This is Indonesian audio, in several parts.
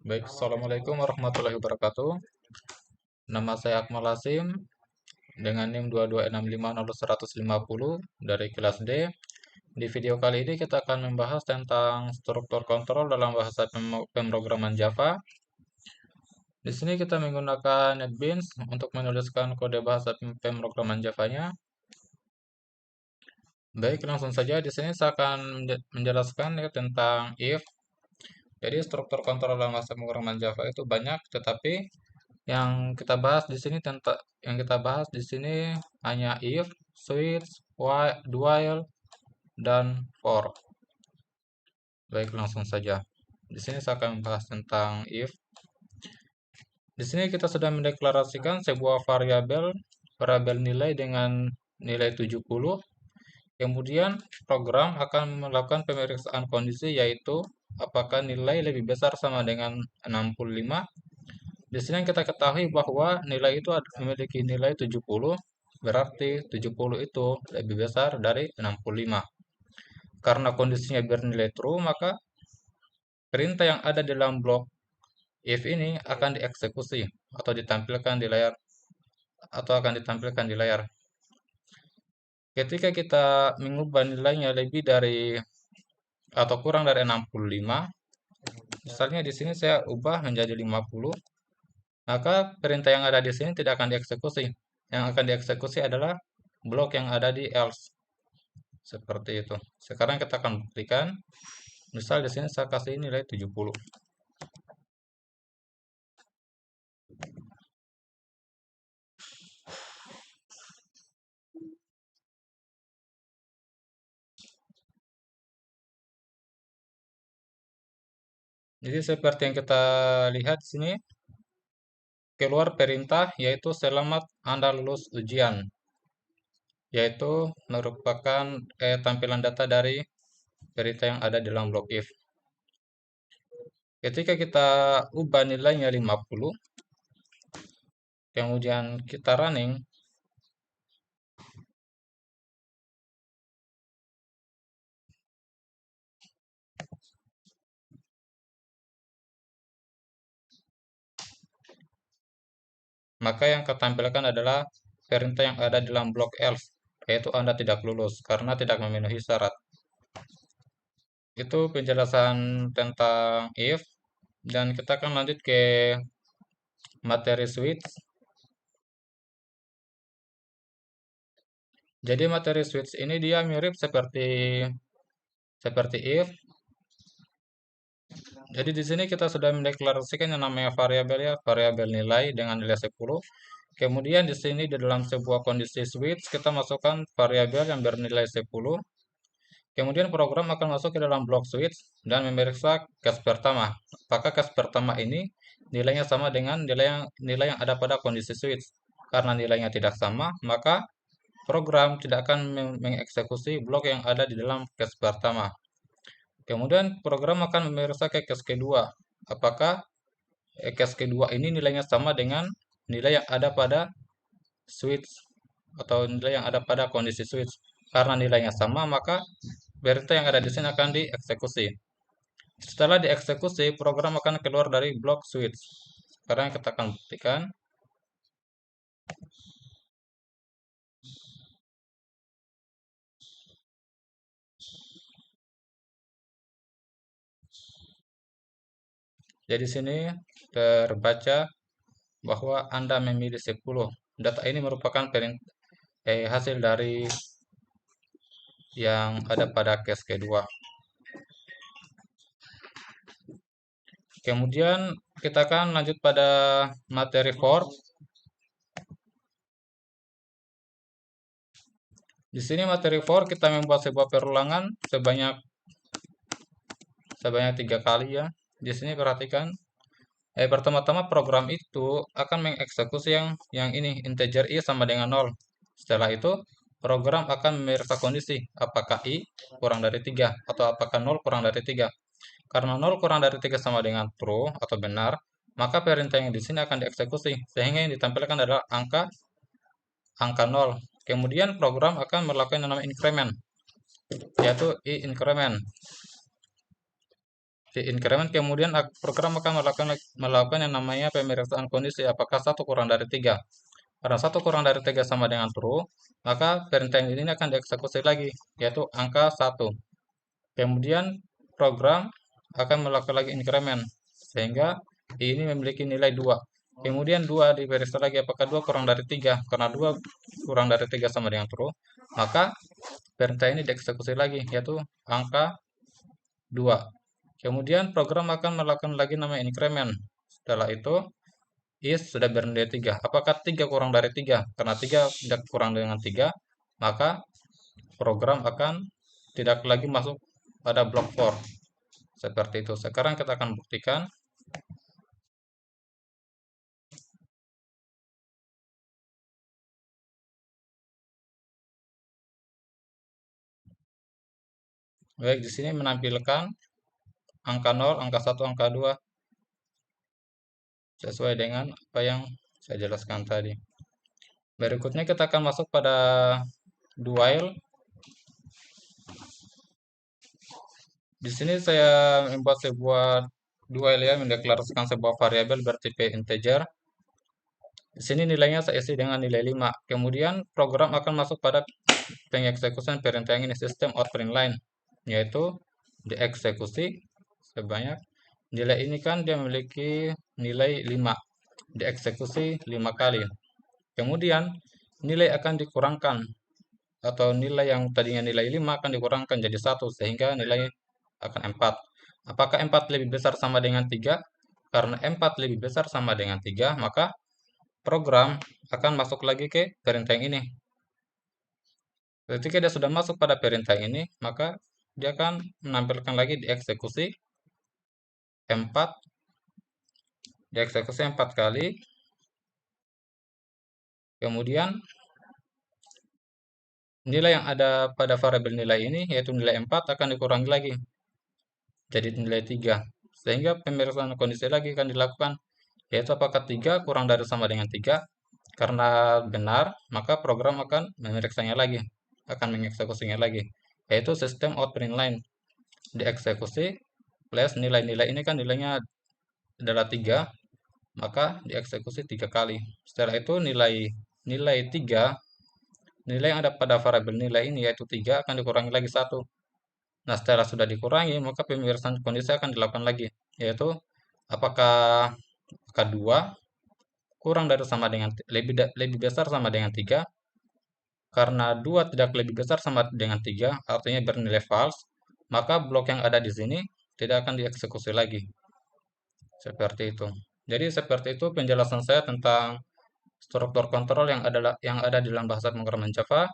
Baik, Assalamualaikum warahmatullahi wabarakatuh. Nama saya Akmal Hasim dengan NIM 226500150 dari kelas D. Di video kali ini kita akan membahas tentang struktur kontrol dalam bahasa pemrograman Java. Di sini kita menggunakan NetBeans untuk menuliskan kode bahasa pemrograman Java-nya. Baik, langsung saja di sini saya akan menjelaskan ya, tentang if. Jadi struktur kontrol dalam bahasa pemrograman Java itu banyak, tetapi yang kita bahas di sini hanya if, switch, while, dan for. Baik, langsung saja. Di sini saya akan membahas tentang if. Di sini kita sudah mendeklarasikan sebuah variabel nilai dengan nilai 70. Kemudian program akan melakukan pemeriksaan kondisi yaitu apakah nilai lebih besar sama dengan 65. Di sini kita ketahui bahwa nilai itu memiliki nilai 70, berarti 70 itu lebih besar dari 65. Karena kondisinya bernilai true, maka perintah yang ada di dalam blok if ini akan dieksekusi atau ditampilkan di layar Ketika kita mengubah nilainya lebih dari atau kurang dari 65, misalnya di sini saya ubah menjadi 50, maka perintah yang ada di sini tidak akan dieksekusi. Yang akan dieksekusi adalah blok yang ada di else. Seperti itu. Sekarang kita akan buktikan. Misal di sini saya kasih nilai 70. Jadi seperti yang kita lihat di sini, keluar perintah yaitu selamat Anda lulus ujian. Yaitu merupakan tampilan data dari perintah yang ada di dalam blok if. Ketika kita ubah nilainya 50, kemudian kita running, maka yang ketampilkan adalah perintah yang ada di dalam blok else, yaitu Anda tidak lulus karena tidak memenuhi syarat. Itu penjelasan tentang if, dan kita akan lanjut ke materi switch. Jadi materi switch ini dia mirip seperti if. Jadi di sini kita sudah mendeklarasikan yang namanya variabel ya, variabel nilai dengan nilai 10. Kemudian di sini di dalam sebuah kondisi switch kita masukkan variabel yang bernilai 10. Kemudian program akan masuk ke dalam blok switch dan memeriksa case pertama. Apakah case pertama ini nilainya sama dengan nilai yang ada pada kondisi switch? Karena nilainya tidak sama, maka program tidak akan mengeksekusi blok yang ada di dalam case pertama. Kemudian program akan memeriksa ke case kedua. Apakah case kedua ini nilainya sama dengan nilai yang ada pada switch atau nilai yang ada pada kondisi switch? Karena nilainya sama, maka perintah yang ada di sini akan dieksekusi. Setelah dieksekusi, program akan keluar dari blok switch. Sekarang kita akan buktikan. Jadi sini terbaca bahwa Anda memilih 10. Data ini merupakan hasil dari yang ada pada case kedua. Kemudian kita akan lanjut pada materi for. Di sini materi for kita membuat sebuah perulangan sebanyak 3 kali ya. Di sini perhatikan. Pertama-tama program itu akan mengeksekusi yang ini integer i sama dengan 0. Setelah itu program akan memeriksa kondisi apakah i kurang dari 3 atau apakah 0 kurang dari 3. Karena 0 kurang dari 3 sama dengan true atau benar, maka perintah yang di sini akan dieksekusi sehingga yang ditampilkan adalah angka 0. Kemudian program akan melakukan yang namanya increment, yaitu i increment. di increment, kemudian program akan melakukan yang namanya pemeriksaan kondisi apakah satu kurang dari 3. Karena satu kurang dari 3 sama dengan true, maka perintah ini akan dieksekusi lagi, yaitu angka 1. Kemudian program akan melakukan lagi increment, sehingga ini memiliki nilai 2. Kemudian 2 diperiksa lagi apakah 2 kurang dari 3. Karena 2 kurang dari 3 sama dengan true, maka perintah ini dieksekusi lagi, yaitu angka 2. Kemudian program akan melakukan lagi namanya increment. Setelah itu, is sudah bernilai 3. Apakah 3 kurang dari 3? Karena 3 tidak kurang dengan 3, maka program akan tidak lagi masuk pada blok for. Seperti itu. Sekarang kita akan buktikan. Baik, di sini menampilkan angka 0, angka 1, angka 2 sesuai dengan apa yang saya jelaskan tadi. Berikutnya kita akan masuk pada do while. Di sini saya membuat sebuah do while ya, mendeklarasikan sebuah variabel bertipe integer. Di sini nilainya saya isi dengan nilai 5. Kemudian program akan masuk pada pengeksekusian perintah yang ini, sistem out print line, yaitu dieksekusi sebanyak nilai ini kan dia memiliki nilai 5, dieksekusi 5 kali. Kemudian nilai akan dikurangkan, atau nilai yang tadinya nilai 5 akan dikurangkan jadi 1 sehingga nilai akan 4. Apakah 4 lebih besar sama dengan 3? Karena 4 lebih besar sama dengan 3, maka program akan masuk lagi ke perintah yang ini. Ketika dia sudah masuk pada perintah ini, maka dia akan menampilkan lagi dieksekusi 4, dieksekusi 4 kali. Kemudian nilai yang ada pada variabel nilai ini, yaitu nilai 4, akan dikurangi lagi jadi nilai 3. Sehingga pemeriksaan kondisi lagi akan dilakukan, yaitu apakah 3 kurang dari sama dengan 3. Karena benar, maka program akan memeriksanya lagi, akan mengeksekusinya lagi, yaitu sistem out print line. Dieksekusi plus nilai-nilai ini kan nilainya adalah 3, maka dieksekusi 3 kali. Setelah itu nilai 3, nilai yang ada pada variabel nilai ini yaitu 3 akan dikurangi lagi 1. Nah, setelah sudah dikurangi, maka pemeriksaan kondisi akan dilakukan lagi, yaitu apakah angka 2 kurang dari sama dengan lebih besar sama dengan 3. Karena 2 tidak lebih besar sama dengan 3, artinya bernilai false, maka blok yang ada di sini tidak akan dieksekusi lagi. Seperti itu. Jadi seperti itu penjelasan saya tentang struktur kontrol yang ada di dalam bahasa pemrograman Java,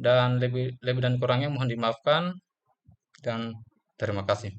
dan lebih dan kurangnya mohon dimaafkan, dan terima kasih.